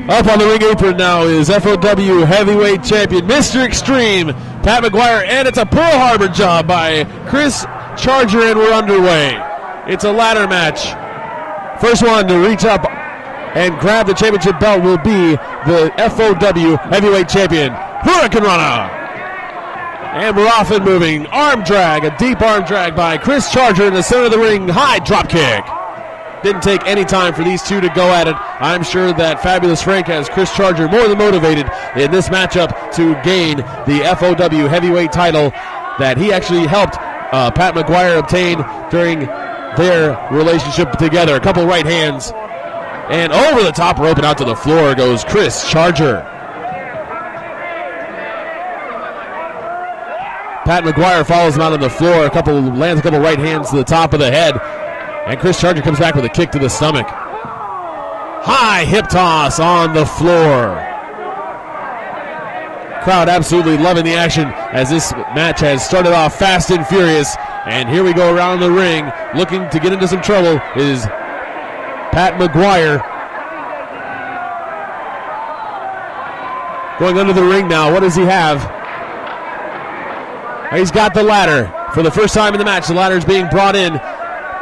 Up on the ring apron now is FOW Heavyweight Champion, Mr. Extreme, Pat McGuire, and it's a Pearl Harbor job by Chris Charger, and we're underway. It's a ladder match. First one to reach up and grab the championship belt will be the FOW Heavyweight Champion, Hurricane Rana. And we're off and moving. Arm drag, a deep arm drag by Chris Charger in the center of the ring. High drop kick. Didn't take any time for these two to go at it. I'm sure that Fabulous Frank has Chris Charger more than motivated in this matchup to gain the FOW heavyweight title that he actually helped Pat McGuire obtain during their relationship together. A couple right hands. And over the top rope and out to the floor goes Chris Charger. Pat McGuire follows him out on the floor. Lands a couple right hands to the top of the head. And Chris Charger comes back with a kick to the stomach. High hip toss on the floor. Crowd absolutely loving the action as this match has started off fast and furious. And here we go around the ring. Looking to get into some trouble is Pat McGuire. Going under the ring now. What does he have? He's got the ladder. For the first time in the match, the ladder is being brought in.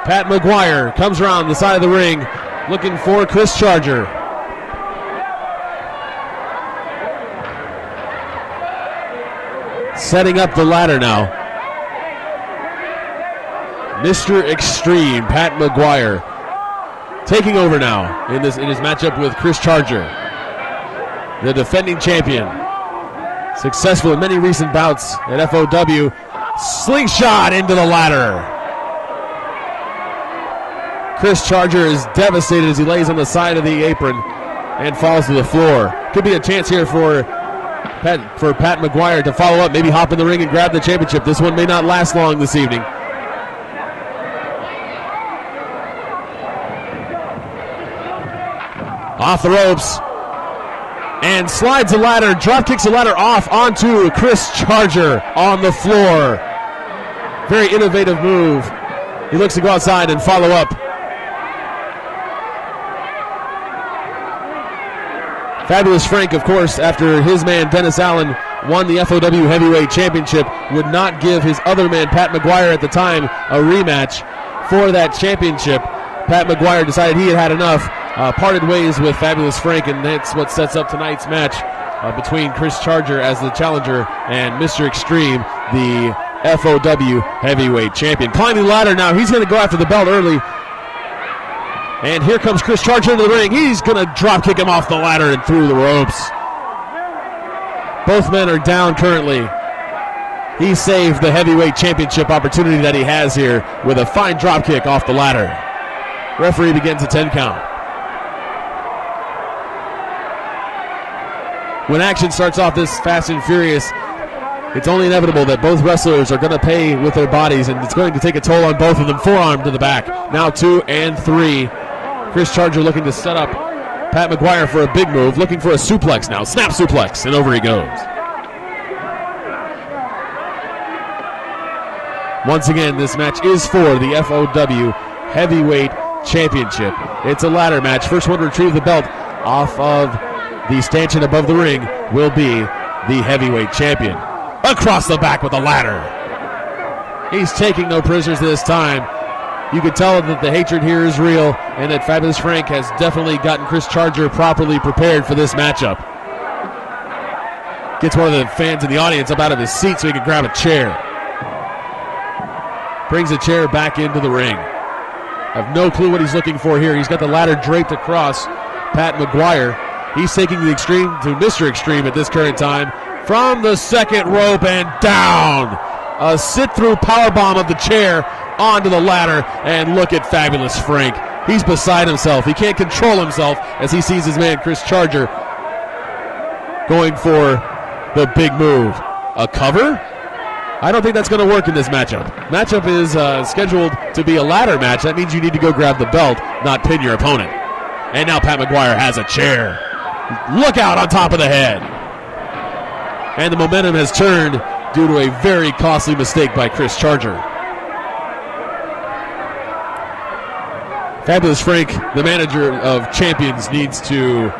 Pat McGuire comes around the side of the ring looking for Chris Charger. Setting up the ladder now. Mr. Extreme, Pat McGuire, taking over now in his matchup with Chris Charger, the defending champion. Successful in many recent bouts at FOW. Slingshot into the ladder. Chris Charger is devastated as he lays on the side of the apron and falls to the floor. Could be a chance here for Pat McGuire to follow up, maybe hop in the ring and grab the championship. This one may not last long this evening. Off the ropes and slides the ladder, drop kicks the ladder off onto Chris Charger on the floor. Very innovative move. He looks to go outside and follow up. Fabulous Frank, of course, after his man Dennis Allen won the FOW Heavyweight Championship, would not give his other man Pat McGuire at the time a rematch for that championship. Pat McGuire decided he had had enough, parted ways with Fabulous Frank, and that's what sets up tonight's match between Chris Charger as the challenger and Mr. Extreme, the FOW Heavyweight Champion. Climbing the ladder now, he's going to go after the belt early. And here comes Chris Charger into the ring. He's going to drop kick him off the ladder and through the ropes. Both men are down currently. He saved the heavyweight championship opportunity that he has here with a fine drop kick off the ladder. Referee begins a 10 count. When action starts off this fast and furious, it's only inevitable that both wrestlers are going to pay with their bodies, and it's going to take a toll on both of them. Forearm to the back. Now 2 and 3. Chris Charger looking to set up Pat McGuire for a big move, looking for a suplex now. Snap suplex, and over he goes. Once again, this match is for the FOW Heavyweight Championship. It's a ladder match. First one to retrieve the belt off of the stanchion above the ring will be the heavyweight champion. Across the back with a ladder. He's taking no prisoners this time. You can tell that the hatred here is real, and that Fabulous Frank has definitely gotten Chris Charger properly prepared for this matchup. Gets one of the fans in the audience up out of his seat so he can grab a chair. Brings a chair back into the ring. I have no clue what he's looking for here. He's got the ladder draped across Pat McGuire. He's taking the Extreme to Mr. Extreme at this current time. From the second rope and down. A sit-through powerbomb of the chair onto the ladder, and look at Fabulous Frank. He's beside himself. He can't control himself as he sees his man Chris Charger going for the big move. A cover? I don't think that's going to work in this matchup. Matchup is scheduled to be a ladder match. That means you need to go grab the belt, not pin your opponent. And now Pat McGuire has a chair. Look out on top of the head. And the momentum has turned due to a very costly mistake by Chris Charger. Fabulous Frank, the manager of champions, needs to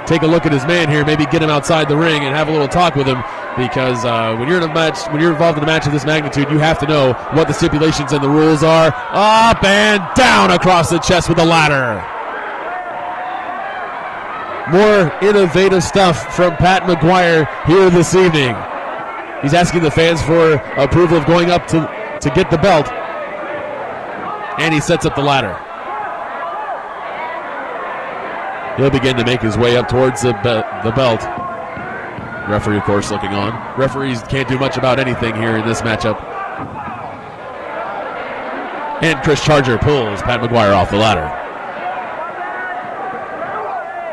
take a look at his man here, maybe get him outside the ring and have a little talk with him, because when you're in a match, when you're involved in a match of this magnitude, you have to know what the stipulations and the rules are. Up and down across the chest with a ladder. More innovative stuff from Pat McGuire here this evening. He's asking the fans for approval of going up to get the belt, and he sets up the ladder. He'll begin to make his way up towards the belt. Referee, of course, looking on. Referees can't do much about anything here in this matchup. And Chris Charger pulls Pat McGuire off the ladder.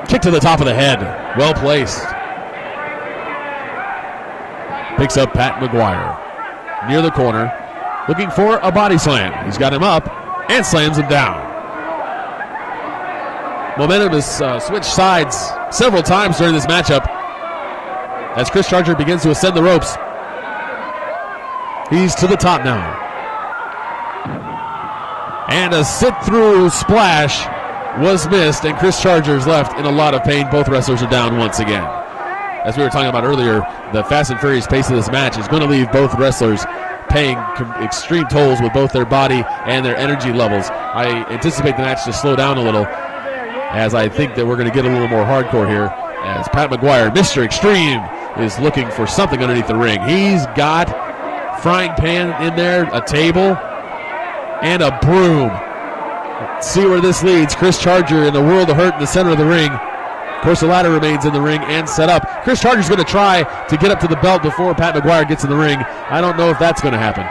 Kick to the top of the head. Well placed. Picks up Pat McGuire near the corner, looking for a body slam. He's got him up and slams him down. Momentum has switched sides several times during this matchup as Chris Charger begins to ascend the ropes. He's to the top now. And a sit-through splash was missed, and Chris Charger's left in a lot of pain. Both wrestlers are down once again. As we were talking about earlier, the fast and furious pace of this match is going to leave both wrestlers paying extreme tolls with both their body and their energy levels. I anticipate the match to slow down a little, as I think that we're going to get a little more hardcore here, as Pat McGuire, Mr. Extreme, is looking for something underneath the ring. He's got frying pan in there, a table, and a broom. Let's see where this leads. Chris Charger in the world of hurt in the center of the ring. Of course, the ladder remains in the ring and set up. Chris Charger's going to try to get up to the belt before Pat McGuire gets in the ring. I don't know if that's going to happen.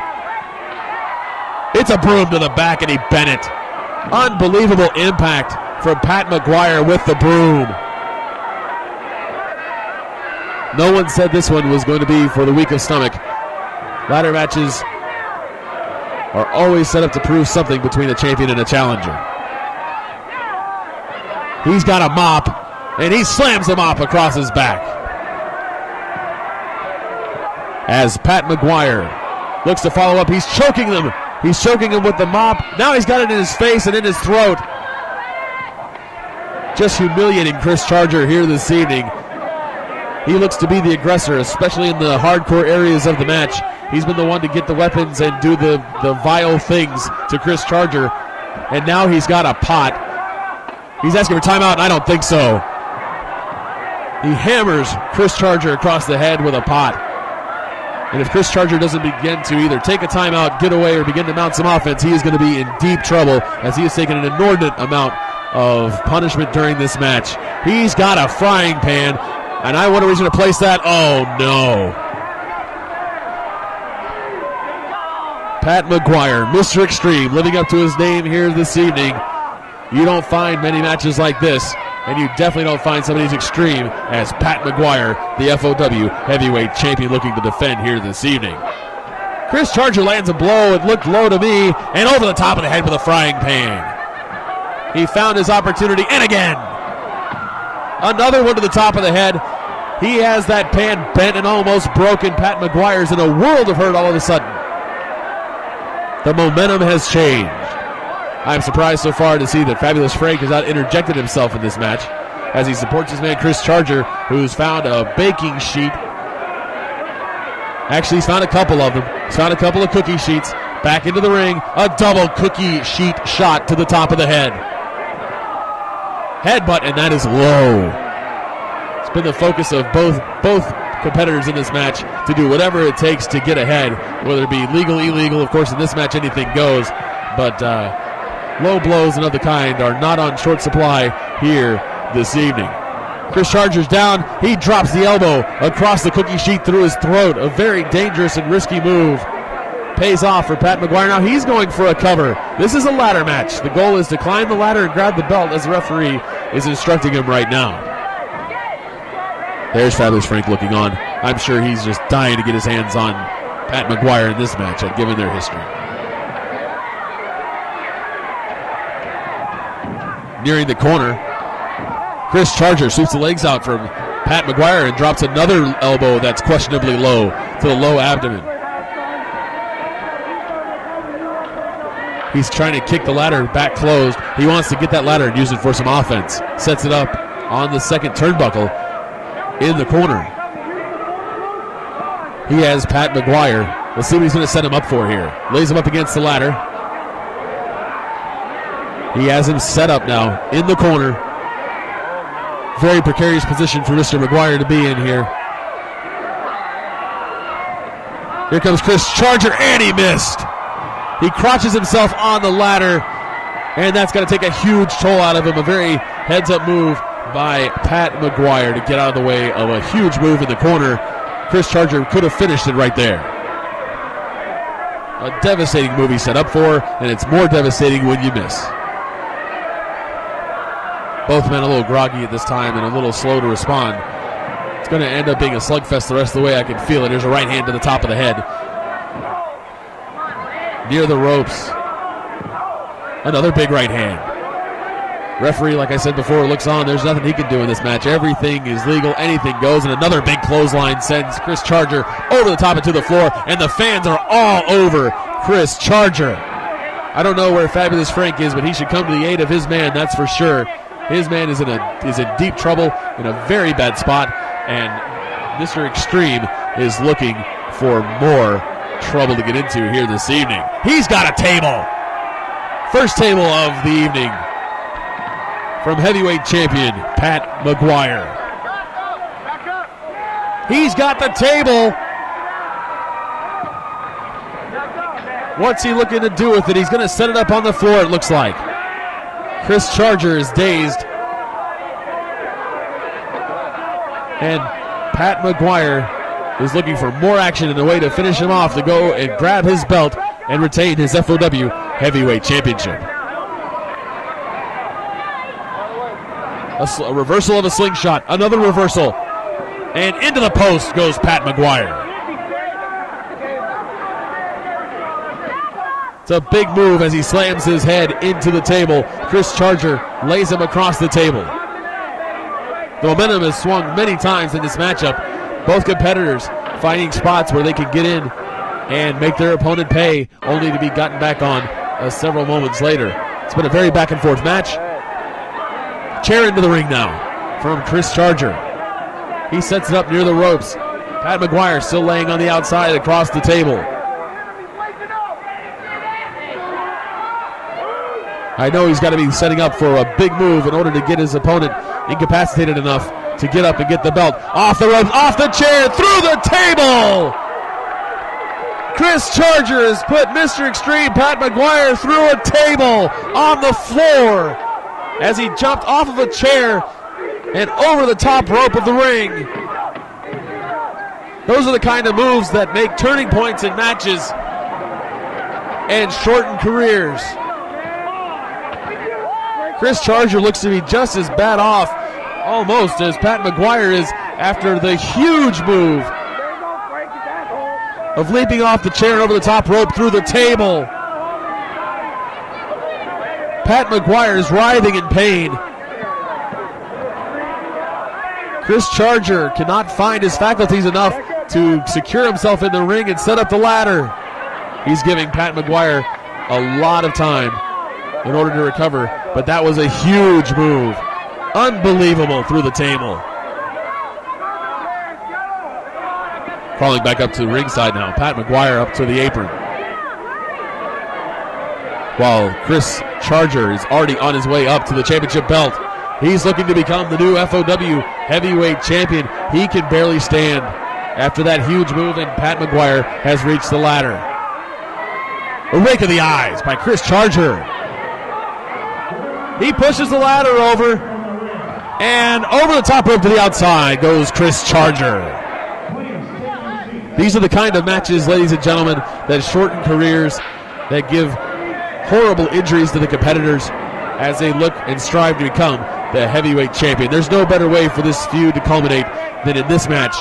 It's a broom to the back, and he bent it. Unbelievable impact from Pat McGuire with the broom. No one said this one was going to be for the weak of stomach. Ladder matches are always set up to prove something between a champion and a challenger. He's got a mop, and he slams the mop across his back. As Pat McGuire looks to follow up, he's choking them. He's choking him with the mop. Now he's got it in his face and in his throat. Just humiliating Chris Charger here this evening. He looks to be the aggressor, especially in the hardcore areas of the match. He's been the one to get the weapons and do the vile things to Chris Charger. And now he's got a pot. He's asking for timeout, and I don't think so. He hammers Chris Charger across the head with a pot. And if Chris Charger doesn't begin to either take a timeout, get away, or begin to mount some offense, he is going to be in deep trouble, as he has taken an inordinate amount of punishment during this match. He's got a frying pan, and I wonder where he's going to place that. Oh, no. Pat McGuire, Mr. Extreme, living up to his name here this evening. You don't find many matches like this, and you definitely don't find somebody as extreme as Pat McGuire, the FOW heavyweight champion, looking to defend here this evening. Chris Charger lands a blow. It looked low to me, and over the top of the head with a frying pan. He found his opportunity, and again. Another one to the top of the head. He has that pan bent and almost broken. Pat McGuire's in a world of hurt all of a sudden. The momentum has changed. I'm surprised so far to see that Fabulous Frank has not interjected himself in this match, as he supports his man Chris Charger, who's found a baking sheet. Actually, he's found a couple of them. He's found a couple of cookie sheets. Back into the ring, a double cookie sheet shot to the top of the head. Headbutt, and that is low. It's been the focus of both competitors in this match to do whatever it takes to get ahead, whether it be legal, illegal. Of course, in this match, anything goes. But low blows and of the kind are not on short supply here this evening. Chris Charger's down. He drops the elbow across the cookie sheet through his throat. A very dangerous and risky move. Pays off for Pat McGuire. Now he's going for a cover. This is a ladder match. The goal is to climb the ladder and grab the belt, as the referee is instructing him right now. There's Fabulous Frank looking on. I'm sure he's just dying to get his hands on Pat McGuire in this match, given their history. Nearing the corner, Chris Charger sweeps the legs out from Pat McGuire and drops another elbow that's questionably low to the low abdomen. He's trying to kick the ladder back closed. He wants to get that ladder and use it for some offense. Sets it up on the second turnbuckle in the corner. He has Pat McGuire. We'll see what he's going to set him up for here. Lays him up against the ladder. He has him set up now in the corner. Very precarious position for Mr. McGuire to be in here. Here comes Chris Charger, and he missed. He crotches himself on the ladder, and that's going to take a huge toll out of him. A very heads-up move by Pat McGuire to get out of the way of a huge move in the corner. Chris Charger could have finished it right there. A devastating move he set up for, and it's more devastating when you miss. Both men a little groggy at this time and a little slow to respond. It's going to end up being a slugfest the rest of the way. I can feel it. There's a right hand to the top of the head. Near the ropes. Another big right hand. Referee, like I said before, looks on. There's nothing he can do in this match. Everything is legal. Anything goes. And another big clothesline sends Chris Charger over the top and to the floor. And the fans are all over Chris Charger. I don't know where Fabulous Frank is, but he should come to the aid of his man, that's for sure. His man is in deep trouble, in a very bad spot, and Mr. Extreme is looking for more trouble to get into here this evening. He's got a table. First table of the evening from heavyweight champion Pat McGuire. He's got the table. What's he looking to do with it? He's going to set it up on the floor, it looks like. Chris Charger is dazed. And Pat McGuire is looking for more action and a way to finish him off to go and grab his belt and retain his FOW Heavyweight Championship. A reversal of a slingshot. Another reversal. And into the post goes Pat McGuire. It's a big move as he slams his head into the table. Chris Charger lays him across the table. The momentum has swung many times in this matchup. Both competitors finding spots where they can get in and make their opponent pay, only to be gotten back on several moments later. It's been a very back and forth match. Chair into the ring now from Chris Charger. He sets it up near the ropes. Pat McGuire still laying on the outside across the table. I know he's got to be setting up for a big move in order to get his opponent incapacitated enough to get up and get the belt. Off the ropes, off the chair, through the table! Chris Charger has put Mr. Extreme Pat McGuire through a table on the floor as he jumped off of a chair and over the top rope of the ring. Those are the kind of moves that make turning points in matches and shorten careers. Chris Charger looks to be just as bad off, almost, as Pat McGuire is after the huge move of leaping off the chair and over the top rope through the table. Pat McGuire is writhing in pain. Chris Charger cannot find his faculties enough to secure himself in the ring and set up the ladder. He's giving Pat McGuire a lot of time in order to recover, but that was a huge move. Unbelievable through the table. Crawling back up to ringside now. Pat McGuire up to the apron. While Chris Charger is already on his way up to the championship belt. He's looking to become the new FOW heavyweight champion. He can barely stand after that huge move, and Pat McGuire has reached the ladder. A rake of the eyes by Chris Charger. He pushes the ladder over, and over the top rope to the outside goes Chris Charger. These are the kind of matches, ladies and gentlemen, that shorten careers, that give horrible injuries to the competitors as they look and strive to become the heavyweight champion. There's no better way for this feud to culminate than in this match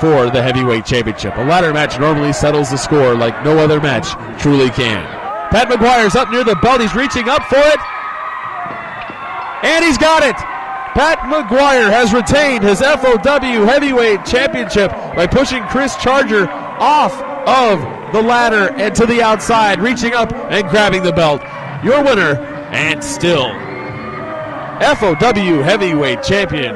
for the heavyweight championship. A ladder match normally settles the score like no other match truly can. Pat McGuire's up near the belt. He's reaching up for it. And he's got it. Pat McGuire has retained his FOW heavyweight championship by pushing Chris Charger off of the ladder and to the outside, reaching up and grabbing the belt. Your winner, and still FOW Heavyweight Champion,